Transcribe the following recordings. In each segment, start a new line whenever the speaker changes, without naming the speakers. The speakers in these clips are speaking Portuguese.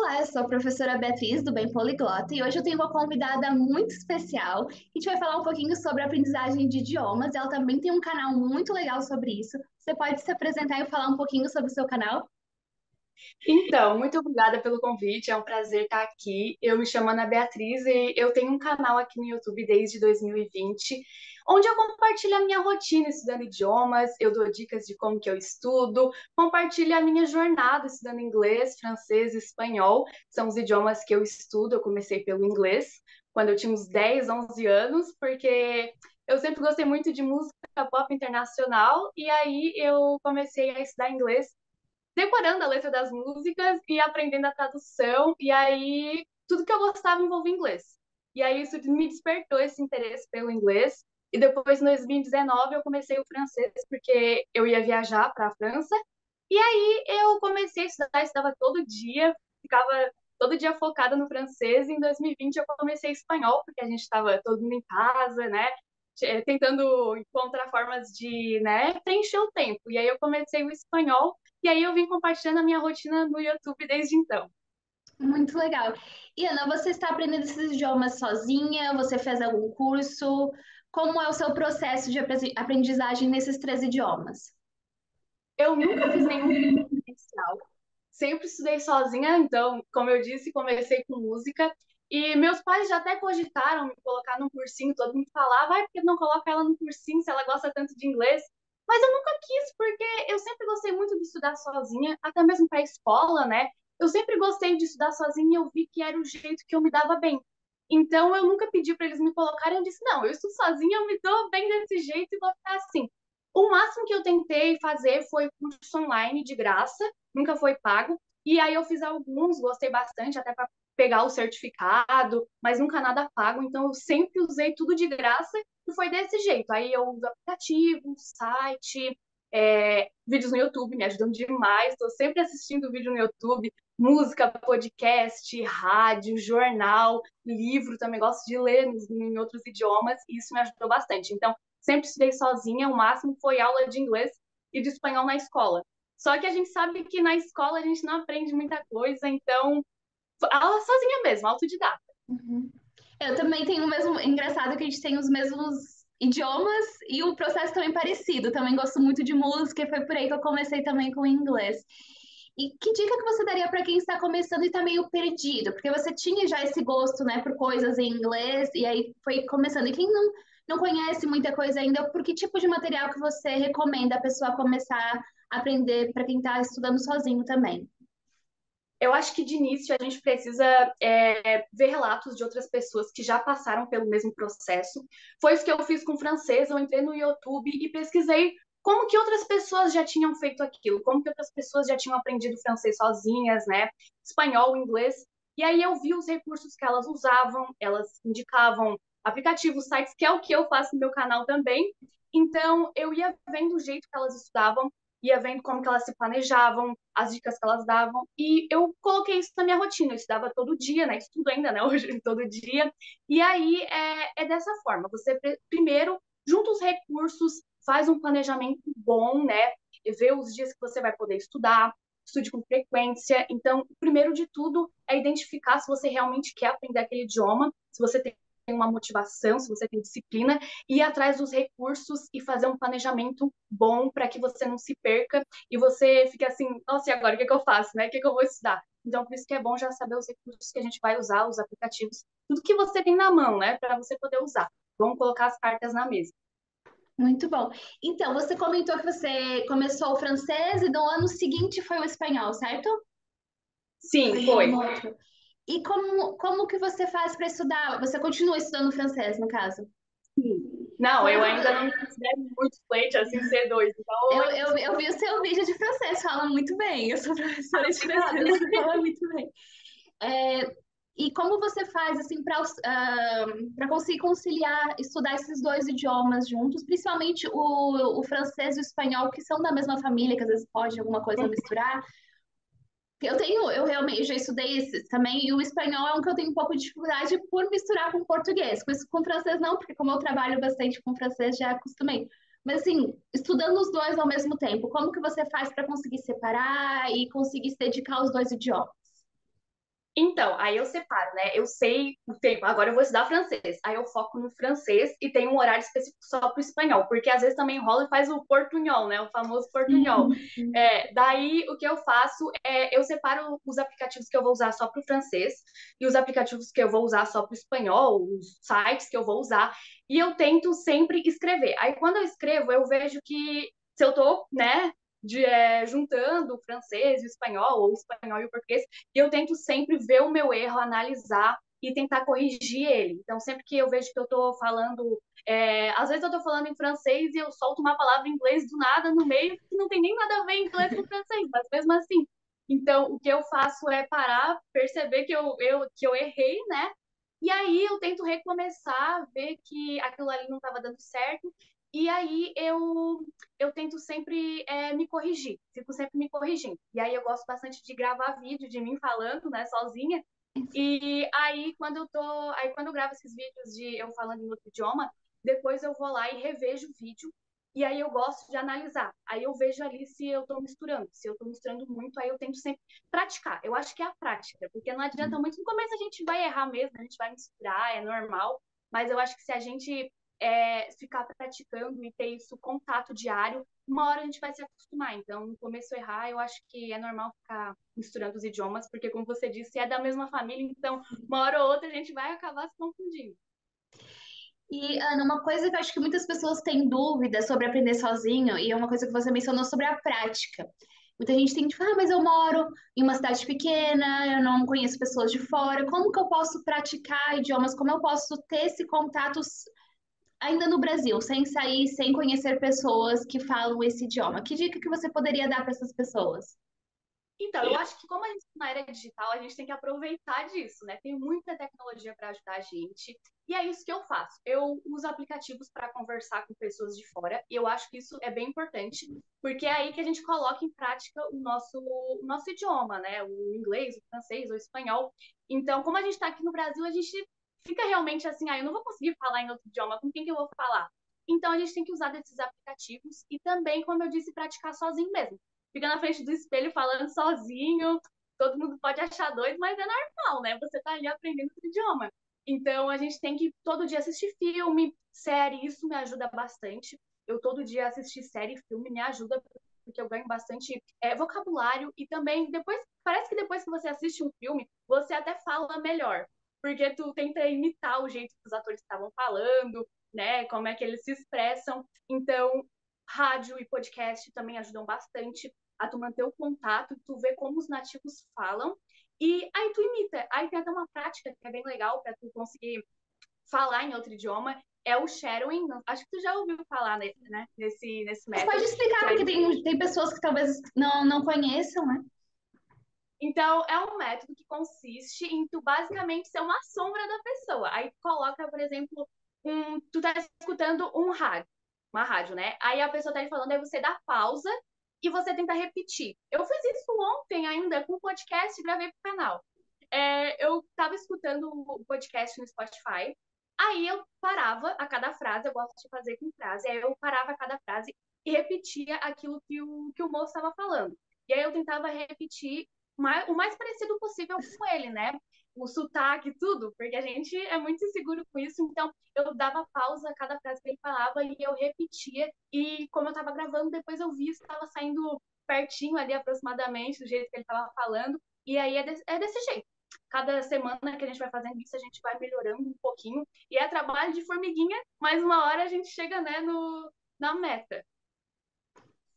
Olá, eu sou a professora Beatriz do Bem Poliglota e hoje eu tenho uma convidada muito especial que a gente vai falar um pouquinho sobre a aprendizagem de idiomas. Ela também tem um canal muito legal sobre isso. Você pode se apresentar e falar um pouquinho sobre o seu canal?
Então, muito obrigada pelo convite, é um prazer estar aqui. Eu me chamo Ana Beatriz e eu tenho um canal aqui no YouTube desde 2020, onde eu compartilho a minha rotina estudando idiomas, eu dou dicas de como que eu estudo, compartilho a minha jornada estudando inglês, francês e espanhol, são os idiomas que eu estudo. Eu comecei pelo inglês quando eu tinha uns 10, 11 anos, porque eu sempre gostei muito de música pop internacional, e aí eu comecei a estudar inglês decorando a letra das músicas e aprendendo a tradução, e aí tudo que eu gostava envolvia inglês. E aí isso me despertou esse interesse pelo inglês, e depois, em 2019, eu comecei o francês, porque eu ia viajar para a França, e aí eu comecei a estudar, estudava todo dia, ficava todo dia focada no francês, e em 2020 eu comecei espanhol, porque a gente estava todo mundo em casa, né, tentando encontrar formas de, né, preencher o tempo. E aí eu comecei o espanhol, e aí eu vim compartilhando a minha rotina no YouTube desde então.
Muito legal. E Ana, você está aprendendo esses idiomas sozinha? Você fez algum curso? Como é o seu processo de aprendizagem nesses três idiomas?
Eu nunca fiz nenhum presencial, sempre estudei sozinha, então, como eu disse, comecei com música. E meus pais já até cogitaram me colocar num cursinho, todo mundo falava, vai, por que não coloca ela num cursinho se ela gosta tanto de inglês? Mas eu nunca quis, porque eu sempre gostei muito de estudar sozinha, até mesmo para a escola, né? Eu sempre gostei de estudar sozinha e eu vi que era o jeito que eu me dava bem. Então eu nunca pedi para eles me colocarem, eu disse, não, eu estudo sozinha, eu me dou bem desse jeito e vou ficar assim. O máximo que eu tentei fazer foi curso online de graça, nunca foi pago. E aí eu fiz alguns, gostei bastante, até para pegar o certificado, mas nunca nada pago. Então eu sempre usei tudo de graça e foi desse jeito. Aí eu uso aplicativo, site, vídeos no YouTube, me ajudam demais. Estou sempre assistindo vídeo no YouTube, música, podcast, rádio, jornal, livro. Também gosto de ler em outros idiomas e isso me ajudou bastante. Então, sempre estudei sozinha, o máximo foi aula de inglês e de espanhol na escola. Só que a gente sabe que na escola a gente não aprende muita coisa, então aula sozinha mesmo, autodidata.
Uhum. Eu também tenho o mesmo. Engraçado que a gente tem os mesmos idiomas e o processo também parecido. Também gosto muito de música e foi por aí que eu comecei também com o inglês. E que dica que você daria para quem está começando e está meio perdido? Porque você tinha já esse gosto, né, por coisas em inglês e aí foi começando. E quem não conhece muita coisa ainda, por que tipo de material que você recomenda a pessoa começar a aprender para quem está estudando sozinho também?
Eu acho que de início a gente precisa ver relatos de outras pessoas que já passaram pelo mesmo processo. Foi isso que eu fiz com o francês. Eu entrei no YouTube e pesquisei como que outras pessoas já tinham feito aquilo, como que outras pessoas já tinham aprendido francês sozinhas, né? Espanhol, inglês. E aí eu vi os recursos que elas usavam, elas indicavam aplicativos, sites, que é o que eu faço no meu canal também. Então eu ia vendo o jeito que elas estudavam, ia vendo como que elas se planejavam, as dicas que elas davam, e eu coloquei isso na minha rotina. Eu estudava todo dia, né? Estudo ainda, né? Hoje, todo dia. E aí é dessa forma: você primeiro junta os recursos, faz um planejamento bom, né? Vê os dias que você vai poder estudar, estude com frequência. Então, o primeiro de tudo é identificar se você realmente quer aprender aquele idioma, se você tem uma motivação, se você tem disciplina, ir atrás dos recursos e fazer um planejamento bom para que você não se perca e você fique assim, nossa, e agora o que, é que eu faço, né? O que, é que eu vou estudar? Então, por isso que é bom já saber os recursos que a gente vai usar, os aplicativos, tudo que você tem na mão, né? Para você poder usar. Vamos colocar as cartas na mesa.
Muito bom. Então, você comentou que você começou o francês e no ano seguinte foi o espanhol, certo?
Sim,
Foi no
foi.
ano outro. E como que você faz para estudar? Você continua estudando francês, no caso?
Sim. Não,
Como
eu
que...
ainda não me considero muito fluente assim, C2. Então, eu ainda
Eu vi o seu vídeo de francês, fala muito bem. Eu sou professora de francês,
obrigada.
você fala muito bem. É, e como você faz assim para conseguir conciliar, estudar esses dois idiomas juntos, principalmente o francês e o espanhol, que são da mesma família, que às vezes pode alguma coisa misturar. Eu realmente já estudei esses também, e o espanhol é um que eu tenho um pouco de dificuldade por misturar com português. Com francês não, porque como eu trabalho bastante com francês, já acostumei. Mas assim, estudando os dois ao mesmo tempo, como que você faz para conseguir separar e conseguir se dedicar aos dois idiomas?
Então, aí eu separo, né? Eu sei o tempo, agora eu vou estudar francês. Aí eu foco no francês e tenho um horário específico só para o espanhol, porque às vezes também enrola e faz o portunhol, né? O famoso portunhol.
Sim, sim.
Daí o que eu faço é eu separo os aplicativos que eu vou usar só para o francês e os aplicativos que eu vou usar só para o espanhol, os sites que eu vou usar, e eu tento sempre escrever. Aí quando eu escrevo, eu vejo que se eu tô, né, juntando o francês e o espanhol, ou o espanhol e o português, e eu tento sempre ver o meu erro, analisar e tentar corrigir ele. Então, sempre que eu vejo que eu estou falando, às vezes eu estou falando em francês e eu solto uma palavra em inglês do nada no meio, que não tem nem nada a ver inglês com francês, mas mesmo assim. Então, o que eu faço é parar, perceber que eu errei, né? E aí eu tento recomeçar, ver que aquilo ali não estava dando certo. E aí eu tento sempre me corrigir, fico sempre me corrigindo. E aí eu gosto bastante de gravar vídeo de mim falando, né, sozinha. E aí quando eu gravo esses vídeos de eu falando em outro idioma, depois eu vou lá e revejo o vídeo. E aí eu gosto de analisar. Aí eu vejo ali se eu estou misturando. Se eu estou misturando muito, aí eu tento sempre praticar. Eu acho que é a prática, porque não adianta muito. No começo a gente vai errar mesmo, a gente vai misturar, é normal. Mas eu acho que se a gente ficar praticando e ter isso contato diário, uma hora a gente vai se acostumar. Então, no começo errar, eu acho que é normal ficar misturando os idiomas, porque, como você disse, é da mesma família, então, uma hora ou outra a gente vai acabar se confundindo.
E, Ana, uma coisa que eu acho que muitas pessoas têm dúvida sobre aprender sozinho, e é uma coisa que você mencionou sobre a prática. Muita gente tem tipo, mas eu moro em uma cidade pequena, eu não conheço pessoas de fora, como que eu posso praticar idiomas? Como eu posso ter esse contato ainda no Brasil, sem sair, sem conhecer pessoas que falam esse idioma? Que dica que você poderia dar para essas pessoas?
Então, eu acho que como a gente está na era digital, a gente tem que aproveitar disso, né? Tem muita tecnologia para ajudar a gente. E é isso que eu faço. Eu uso aplicativos para conversar com pessoas de fora, e eu acho que isso é bem importante, porque é aí que a gente coloca em prática o nosso idioma, né? O inglês, o francês, o espanhol. Então, como a gente está aqui no Brasil, a gente fica realmente assim, eu não vou conseguir falar em outro idioma, com quem que eu vou falar? Então, a gente tem que usar desses aplicativos e também, como eu disse, praticar sozinho mesmo, fica na frente do espelho falando sozinho. Todo mundo pode achar doido, mas é normal, né? Você tá ali aprendendo o idioma. Então a gente tem que todo dia assistir filme, série, isso me ajuda bastante. Eu todo dia assistir série e filme me ajuda porque eu ganho bastante vocabulário e também depois parece que depois que você assiste um filme você até fala melhor porque tu tenta imitar o jeito que os atores estavam falando, né? Como é que eles se expressam. Então rádio e podcast também ajudam bastante a tu manter o contato, tu ver como os nativos falam, e aí tu imita. Aí tem até uma prática que é bem legal para tu conseguir falar em outro idioma, é o shadowing. Acho que tu já ouviu falar né, nesse
Mas pode
método.
explicar,
Que
porque
aí,
tem pessoas que talvez não conheçam, né?
então, é um método que consiste em tu basicamente ser uma sombra da pessoa. Aí tu coloca, por exemplo, tu tá escutando uma rádio, né? Aí a pessoa tá ali falando, aí você dá pausa e você tenta repetir. Eu fiz isso ontem ainda com um podcast e gravei pro canal. Eu tava escutando o podcast no Spotify, aí eu parava a cada frase, eu gosto de fazer com frase, aí eu parava a cada frase e repetia aquilo que o moço estava falando. E aí eu tentava repetir o mais parecido possível com ele, né? O sotaque, tudo, porque a gente é muito inseguro com isso, então eu dava pausa a cada frase que ele falava e eu repetia, e como eu estava gravando, depois eu vi se estava saindo pertinho ali, aproximadamente, do jeito que ele estava falando, e aí é desse jeito. Cada semana que a gente vai fazendo isso, a gente vai melhorando um pouquinho, e é trabalho de formiguinha, mas uma hora a gente chega, né, na meta.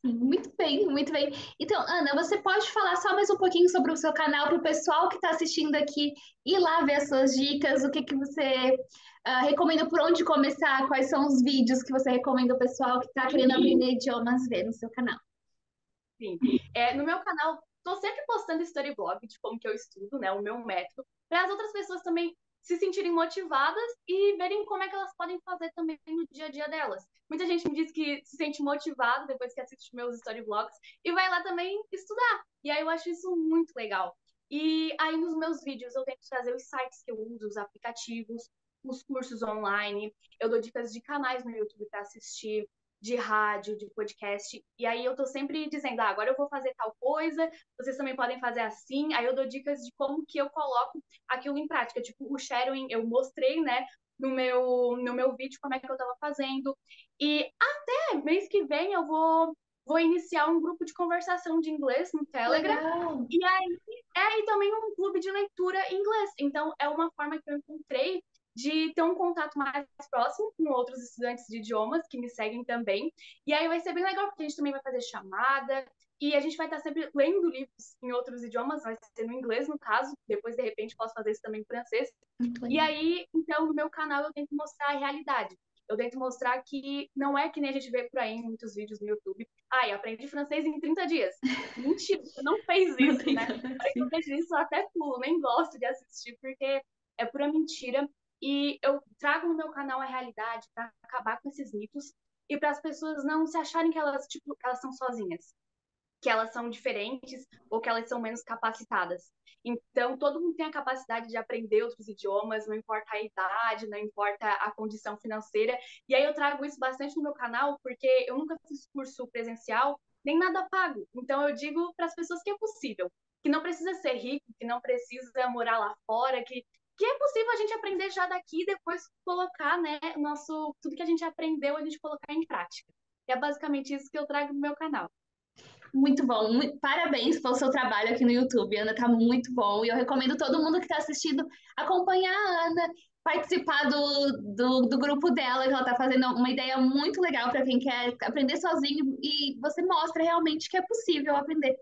Sim, muito bem, muito bem. Então, Ana, você pode falar só mais um pouquinho sobre o seu canal para o pessoal que está assistindo aqui ir lá ver as suas dicas, o que que você recomenda, por onde começar, quais são os vídeos que você recomenda o pessoal que está querendo aprender idiomas ver no seu canal.
Sim. No meu canal, tô sempre postando storyblog de como que eu estudo, né, o meu método, para as outras pessoas também se sentirem motivadas e verem como é que elas podem fazer também no dia a dia delas. Muita gente me diz que se sente motivado depois que assiste meus storyblogs e vai lá também estudar. E aí eu acho isso muito legal. E aí nos meus vídeos eu tento trazer os sites que eu uso, os aplicativos, os cursos online, eu dou dicas de canais no YouTube para assistir, de rádio, de podcast. E aí eu tô sempre dizendo, agora eu vou fazer tal coisa, vocês também podem fazer assim. Aí eu dou dicas de como que eu coloco aquilo em prática. Tipo, o shadowing, eu mostrei, né, no meu vídeo como é que eu tava fazendo. E até mês que vem eu vou iniciar um grupo de conversação de inglês no Telegram.
Legal.
E aí, e também um clube de leitura em inglês. Então, é uma forma que eu encontrei de ter um contato mais próximo com outros estudantes de idiomas que me seguem também. E aí vai ser bem legal, porque a gente também vai fazer chamada e a gente vai estar sempre lendo livros em outros idiomas, vai ser no inglês, no caso. Depois, de repente, posso fazer isso também em francês.
Muito
E
legal.
aí, então, no meu canal eu tento mostrar a realidade. Eu tento mostrar que não é que nem a gente vê por aí em muitos vídeos no YouTube. Ai, aprendi francês em 30 dias. Mentira, você não fez
Não
isso,
tem
né?
nada
Aí eu
assim.
vejo isso, eu até pulo, nem gosto de assistir, porque é pura mentira. E eu trago no meu canal a realidade para acabar com esses mitos e para as pessoas não se acharem que elas, tipo, elas são sozinhas, que elas são diferentes ou que elas são menos capacitadas. Então, todo mundo tem a capacidade de aprender outros idiomas, não importa a idade, não importa a condição financeira. E aí eu trago isso bastante no meu canal, porque eu nunca fiz curso presencial, nem nada pago. Então, eu digo para as pessoas que é possível, que não precisa ser rico, que não precisa morar lá fora, que é possível a gente aprender já daqui e depois colocar, né, tudo que a gente aprendeu, a gente colocar em prática. E é basicamente isso que eu trago no meu canal.
Muito bom. Parabéns pelo seu trabalho aqui no YouTube, Ana. Tá muito bom. E eu recomendo todo mundo que está assistindo acompanhar a Ana, participar do grupo dela, que ela tá fazendo uma ideia muito legal para quem quer aprender sozinho. E você mostra realmente que é possível aprender.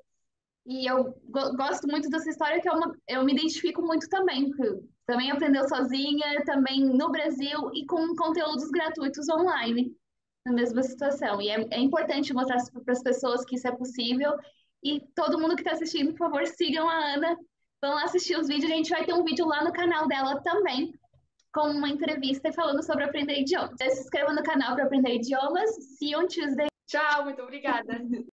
E eu gosto muito dessa história, que eu me identifico muito também, porque eu também aprendeu sozinha, também no Brasil e com conteúdos gratuitos online, na mesma situação. E é importante mostrar para as pessoas que isso é possível. E todo mundo que está assistindo, por favor, sigam a Ana, vão lá assistir os vídeos. A gente vai ter um vídeo lá no canal dela também, com uma entrevista falando sobre aprender idiomas. Se inscreva no canal para aprender idiomas. See you on Tuesday.
Tchau, muito obrigada.